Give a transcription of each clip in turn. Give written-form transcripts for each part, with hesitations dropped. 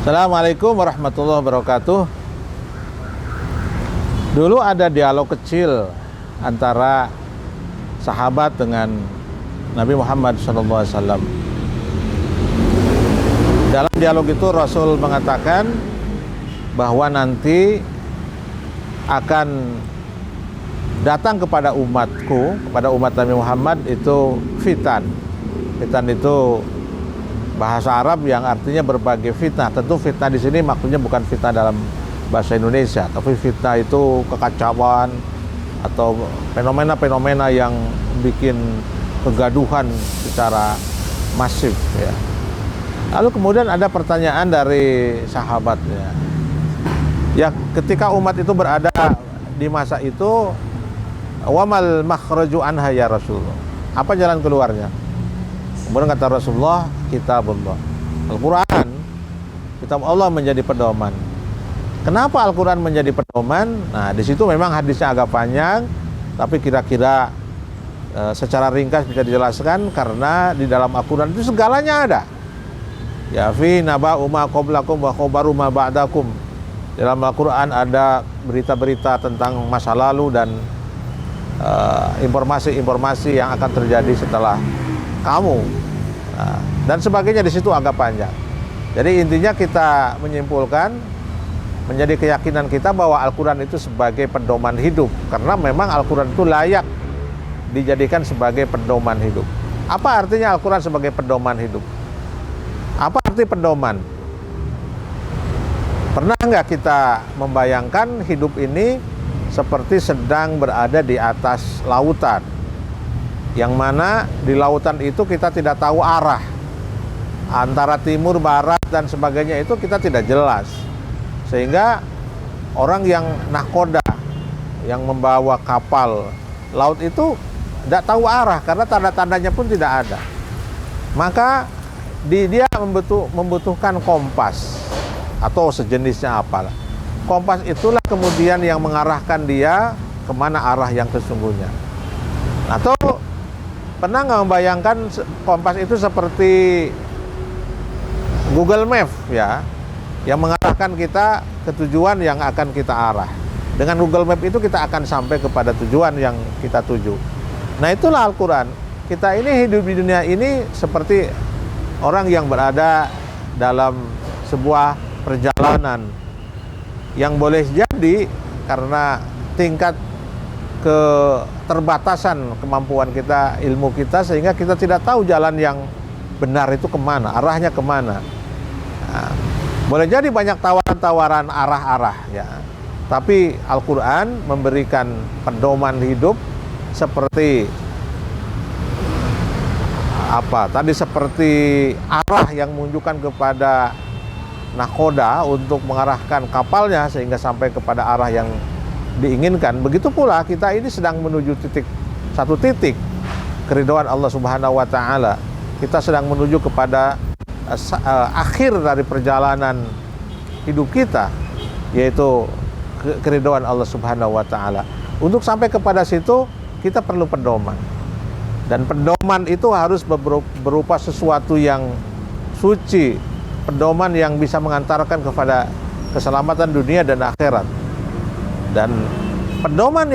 Assalamualaikum warahmatullahi wabarakatuh. Dulu ada dialog kecil antara sahabat dengan Nabi Muhammad SAW. Dalam dialog itu Rasul mengatakan bahwa nanti akan datang kepada umatku, kepada umat Nabi Muhammad itu fitan. Fitan itu bahasa Arab yang artinya berbagai fitnah. Tentu fitnah di sini maksudnya bukan fitnah dalam bahasa Indonesia, tapi fitnah itu kekacauan atau fenomena-fenomena yang bikin kegaduhan secara masif ya. Lalu kemudian ada pertanyaan dari sahabatnya. Ya, ketika umat itu berada di masa itu, wamal makhraju anha ya Rasulullah. Apa jalan keluarnya? Kemudian kata Rasulullah, kitabullah. Al-Quran, kitab Allah menjadi pedoman. Kenapa Al-Quran menjadi pedoman? Nah, di situ memang hadisnya agak panjang, tapi kira-kira secara ringkas bisa dijelaskan karena di dalam Al-Quran itu segalanya ada. Ya fi naba'u ma qablakum wa khabaru ma ba'dakum. Dalam Al-Quran ada berita-berita tentang masa lalu dan informasi-informasi yang akan terjadi setelah kamu. Nah, dan sebagainya di situ agak panjang. Jadi intinya kita menyimpulkan menjadi keyakinan kita bahwa Al-Quran itu sebagai pedoman hidup, karena memang Al-Quran itu layak dijadikan sebagai pedoman hidup. Apa artinya Al-Quran sebagai pedoman hidup? Apa arti pedoman? Pernah nggak kita membayangkan hidup ini seperti sedang berada di atas lautan, yang mana di lautan itu kita tidak tahu arah antara timur, barat dan sebagainya, itu kita tidak jelas, sehingga orang yang nahkoda, yang membawa kapal laut itu tidak tahu arah karena tanda-tandanya pun tidak ada. Maka dia membutuhkan kompas atau sejenisnya apalah. Kompas itulah kemudian yang mengarahkan dia kemana arah yang sesungguhnya. Atau pernah nggak membayangkan kompas itu seperti Google Map ya, yang mengarahkan kita ke tujuan yang akan kita arah. Dengan Google Map itu kita akan sampai kepada tujuan yang kita tuju. Nah, itulah Al-Quran. Kita ini hidup di dunia ini seperti orang yang berada dalam sebuah perjalanan yang boleh jadi karena tingkat keterbatasan kemampuan kita, ilmu kita, sehingga kita tidak tahu jalan yang benar itu kemana, arahnya kemana. Nah, boleh jadi banyak tawaran-tawaran arah-arah ya. Tapi Al-Quran memberikan pedoman hidup seperti apa? Tadi seperti arah yang menunjukkan kepada nahkoda untuk mengarahkan kapalnya sehingga sampai kepada arah yang diinginkan. Begitu pula kita ini sedang menuju satu titik keridhaan Allah Subhanahu wa taala. Kita sedang menuju kepada akhir dari perjalanan hidup kita, yaitu keridhaan Allah Subhanahu wa taala. Untuk sampai kepada situ kita perlu pedoman. Dan pedoman itu harus berupa sesuatu yang suci, pedoman yang bisa mengantarkan kepada keselamatan dunia dan akhirat. Dan pedoman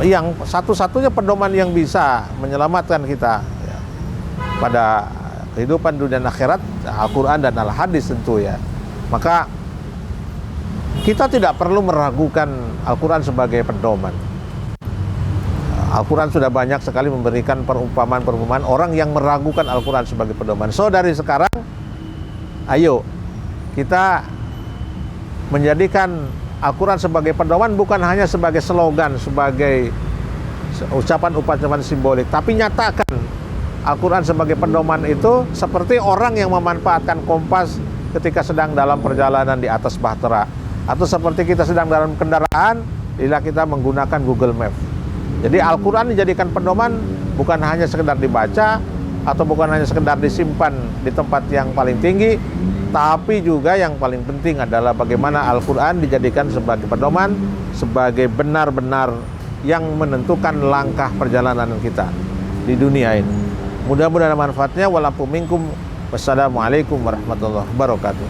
yang satu-satunya pedoman yang bisa menyelamatkan kita ya, pada kehidupan dunia dan akhirat, Al-Quran dan Al-Hadis tentu ya. Maka kita tidak perlu meragukan Al-Quran sebagai pedoman. Al-Quran sudah banyak sekali memberikan perumpamaan-perumpamaan orang yang meragukan Al-Quran sebagai pedoman. So dari sekarang, ayo kita menjadikan Al-Quran sebagai pedoman bukan hanya sebagai slogan, sebagai ucapan-ucapan simbolik, tapi nyatakan Al-Quran sebagai pedoman itu seperti orang yang memanfaatkan kompas ketika sedang dalam perjalanan di atas bahtera, atau seperti kita sedang dalam kendaraan bila kita menggunakan Google Map. Jadi Al-Quran dijadikan pedoman bukan hanya sekedar dibaca atau bukan hanya sekedar disimpan di tempat yang paling tinggi, tapi juga yang paling penting adalah bagaimana Al-Quran dijadikan sebagai pedoman, sebagai benar-benar yang menentukan langkah perjalanan kita di dunia ini. Mudah-mudahan manfaatnya. Walaupun minkum Wassalamualaikum warahmatullahi wabarakatuh.